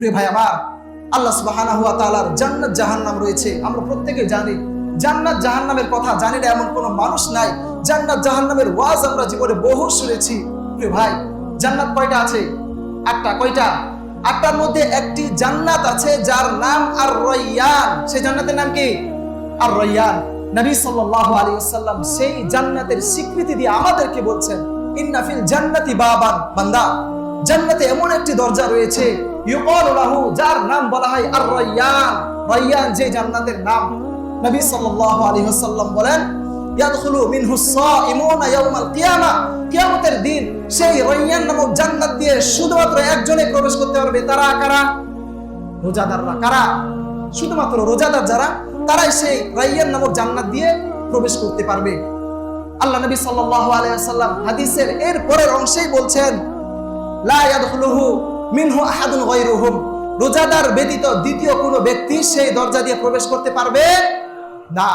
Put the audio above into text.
প্রিয় ভাই আমার, আল্লাহ সুবহানাহু ওয়া তাআলার জান্নাত জাহান্নাম রয়েছে, আমরা প্রত্যেকে জানি। জান্নাত জাহান্নামের কথা জানি না এমন কোনো মানুষ নাই। জান্নাত জাহান্নামের ওয়াজ আমরা জীবনে বহু শুনেছি। প্রিয় ভাই, জান্নাত কয়টা আছে? আটটা। কয়টা? আটটার মধ্যে একটি জান্নাত আছে যার নাম আর রায়্যান। সেই জান্নাতের নাম কি? আর রায়্যান। নবী সাল্লাল্লাহু আলাইহি ওয়াসাল্লাম সেই জান্নাতের স্বীকৃতি দিয়ে আমাদেরকে বলছেন, ইন্না ফিল জান্নাতি বাবান, বান্দা, জান্নাতে এমন একটি দরজা রয়েছে, ইউকালু লাহু, যার নাম বলা হয় আর রায়্যান। রায়্যান যে জান্নাতের নাম। নবী সাল্লাল্লাহু আলাইহি ওয়াসাল্লাম বলেন, ইয়াদখুলু মিনহুস সাইমুনা ইয়াউমাল কিয়ামা, কিয়ামতের দিন সেই রায়্যান নামক জান্নাত দিয়ে শুধুমাত্র একজনে প্রবেশ করতে পারবে। তারা কারা? রোজাদাররা। কারা? শুধুমাত্র রোজাদার যারা, তারাই সেই রায়্যান নামক জান্নাত দিয়ে প্রবেশ করতে পারবে। আল্লাহ নবী সাল্লাল্লাহু আলাইহি ওয়াসাল্লাম হাদিসের এর পরের অংশেই বলছেন, লা ইয়াদখুলুহু মিনহু আহাদুন গায়রুহুম, রোজাদার ব্যতীত দ্বিতীয় কোনো ব্যক্তি সেই দরজা দিয়ে প্রবেশ করতে পারবে না।